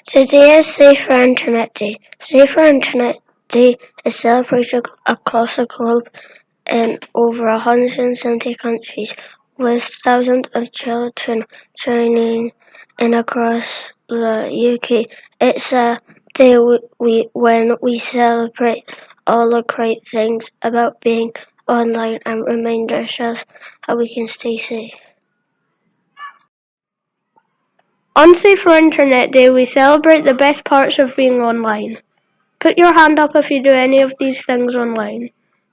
Today is Safer Internet Day. Safer Internet Day is celebrated across the globe in over 170 countries, with thousands of children joining in across the UK. It's a day when we celebrate all the great things about being online and remind ourselves how we can stay safe. On Safer Internet Day, we celebrate the best parts of being online. Put your hand up if you do any of these things online.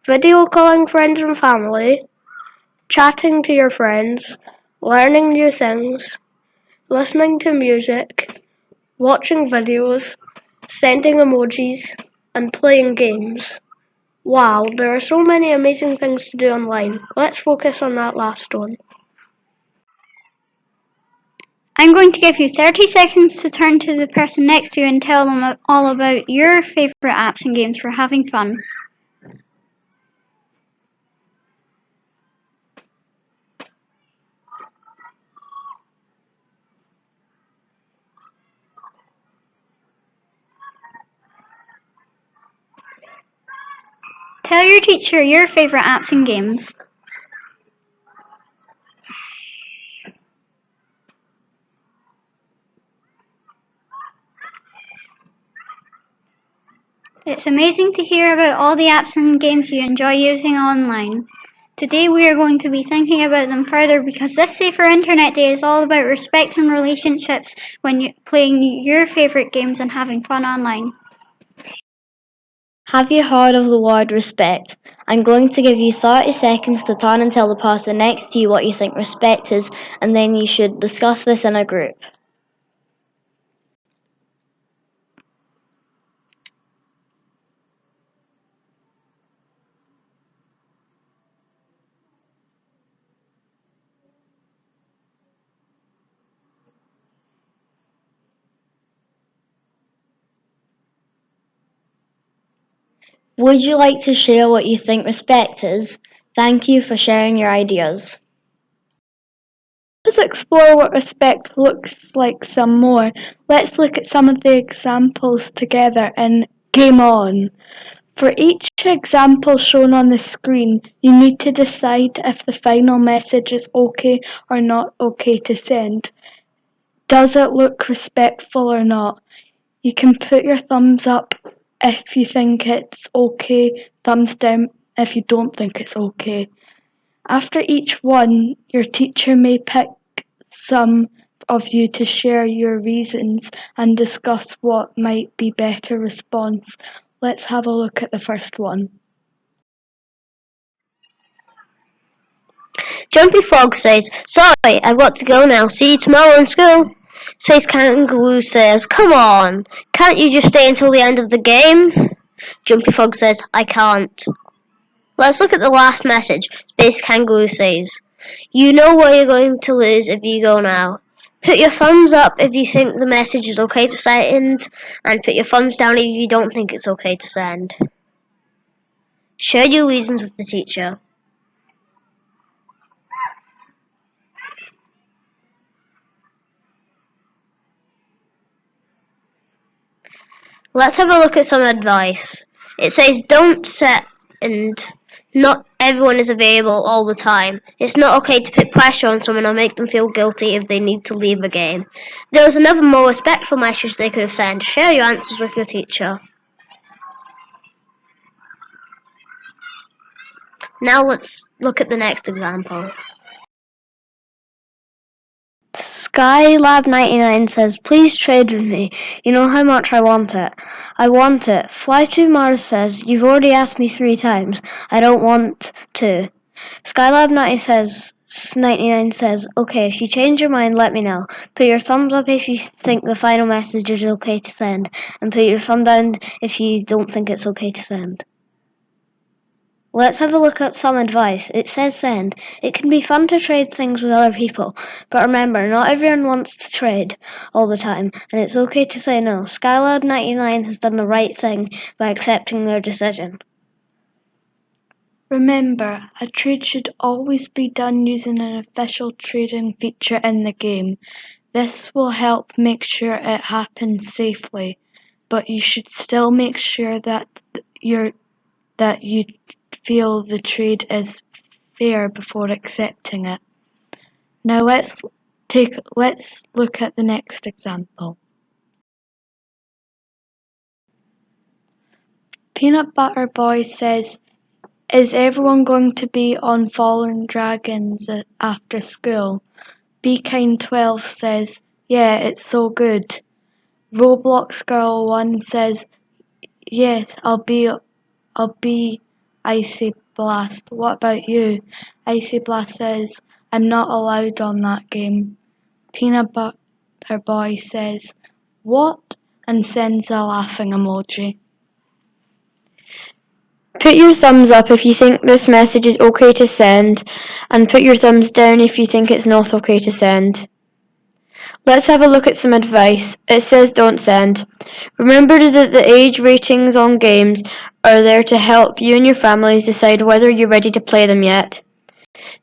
Video calling friends and family, chatting to your friends, learning new things, listening to music, watching videos, sending emojis, and playing games. Wow, there are so many amazing things to do online. Let's focus on that last one. I'm going to give you 30 seconds to turn to the person next to you and tell them all about your favourite apps and games for having fun. Tell your teacher your favourite apps and games. It's amazing to hear about all the apps and games you enjoy using online. Today we are going to be thinking about them further because this Safer Internet Day is all about respect and relationships when you're playing your favourite games and having fun online. Have you heard of the word respect? I'm going to give you 30 seconds to turn and tell the person next to you what you think respect is, and then you should discuss this in a group. Would you like to share what you think respect is? Thank you for sharing your ideas. Let's explore what respect looks like some more. Let's look at some of the examples together in Game On. For each example shown on the screen, you need to decide if the final message is okay or not okay to send. Does it look respectful or not? You can put your thumbs up if you think it's okay, thumbs down if you don't think it's okay. After each one, your teacher may pick some of you to share your reasons and discuss what might be better response. Let's have a look at the first one. Jumpy Frog says, "Sorry, I've got to go now. See you tomorrow in school." Space Kangaroo says, "Come on, can't you just stay until the end of the game?" Jumpy Frog says, "I can't." Let's look at the last message. Space Kangaroo says, "You know what you're going to lose if you go now. Put your thumbs up if you think the message is okay to send, and put your thumbs down if you don't think it's okay to send." Share your reasons with the teacher. Let's have a look at some advice. It says don't set and not everyone is available all the time. It's not okay to put pressure on someone or make them feel guilty if they need to leave a game. There is another more respectful message they could have sent. Share your answers with your teacher. Now let's look at the next example. Skylab99 says, "Please trade with me. You know how much I want it." "I want it." Fly to Mars says, "You've already asked me 3 times. I don't want to." Skylab99 says, "Okay, if you change your mind, let me know. Put your thumbs up if you think the final message is okay to send, and put your thumb down if you don't think it's okay to send." Let's have a look at some advice. It says send. It can be fun to trade things with other people, but remember, not everyone wants to trade all the time, and it's okay to say no. Skylab99 has done the right thing by accepting their decision. Remember, a trade should always be done using an official trading feature in the game. This will help make sure it happens safely, but you should still make sure that you feel the trade is fair before accepting it. Now let's look at the next example. Peanut Butter Boy says, "Is everyone going to be on Fallen Dragons after school?" Be Kind 12 says, "Yeah, it's so good." Roblox Girl 1 says, "Yes, I'll be Icy Blast. What about you?" Icy Blast says, "I'm not allowed on that game." Peanut Butter Boy says, "What?" and sends a laughing emoji. Put your thumbs up if you think this message is okay to send, and put your thumbs down if you think it's not okay to send. Let's have a look at some advice. It says don't send. Remember that the age ratings on games are there to help you and your families decide whether you're ready to play them yet.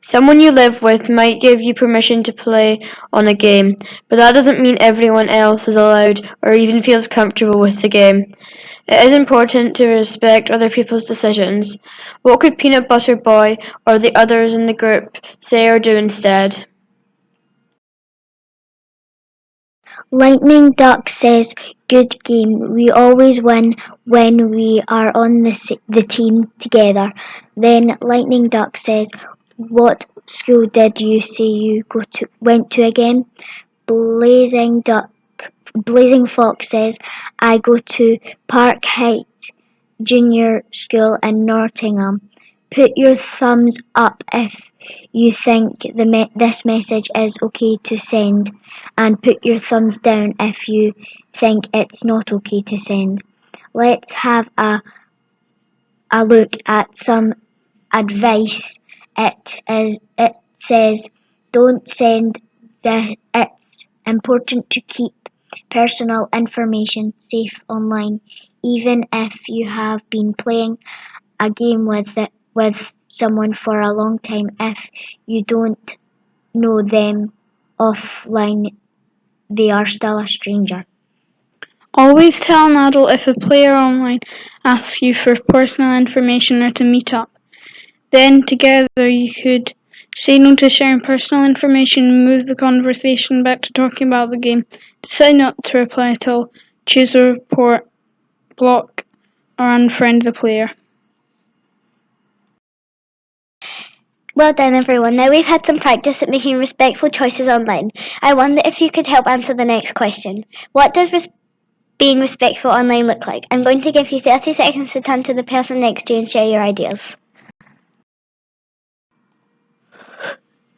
Someone you live with might give you permission to play on a game, but that doesn't mean everyone else is allowed or even feels comfortable with the game. It is important to respect other people's decisions. What could Peanut Butter Boy or the others in the group say or do instead? Lightning Duck says, "Good game. We always win when we are on the team together." Then Lightning Duck says, "What school did you say you went to again?" Blazing Fox says, "I go to Park Heights Junior School in Nottingham." Put your thumbs up if you think this message is okay to send, and put your thumbs down if you think it's not okay to send. Let's have a look at some advice. It says, "Don't send it's important to keep personal information safe online, even if you have been playing a game with someone for a long time. If you don't know them offline, they are still a stranger." Always tell an adult if a player online asks you for personal information or to meet up. Then together you could say no to sharing personal information and move the conversation back to talking about the game. Decide not to reply at all. Choose a report, block, or unfriend the player. Well done, everyone. Now we've had some practice at making respectful choices online. I wonder if you could help answer the next question. What does being respectful online look like? I'm going to give you 30 seconds to turn to the person next to you and share your ideas.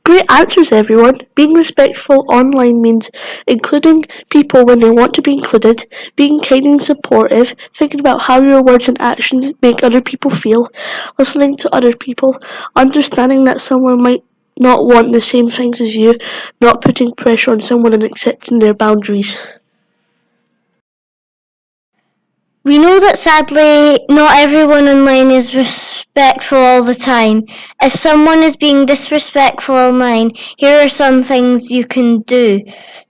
Great answers, everyone. Being respectful online means including people when they want to be included, being kind and supportive, thinking about how your words and actions make other people feel, listening to other people, understanding that someone might not want the same things as you, not putting pressure on someone and accepting their boundaries. We know that sadly not everyone online is respectful all the time. If someone is being disrespectful online, here are some things you can do.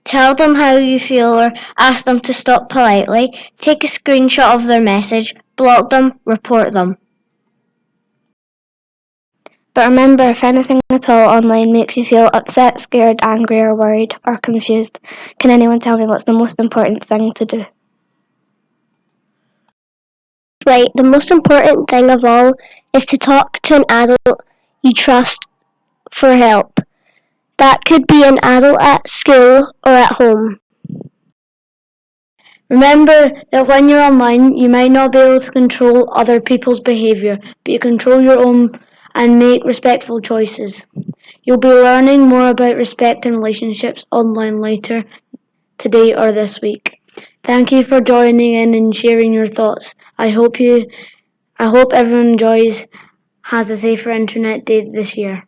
Tell them how you feel or ask them to stop politely. Take a screenshot of their message. Block them. Report them. But remember, if anything at all online makes you feel upset, scared, angry, or worried, or confused, can anyone tell me what's the most important thing to do? Right, the most important thing of all is to talk to an adult you trust for help. That could be an adult at school or at home. Remember that when you're online, you might not be able to control other people's behaviour, but you control your own and make respectful choices. You'll be learning more about respect and relationships online later today or this week. Thank you for joining in and sharing your thoughts. I hope everyone has a safer internet day this year.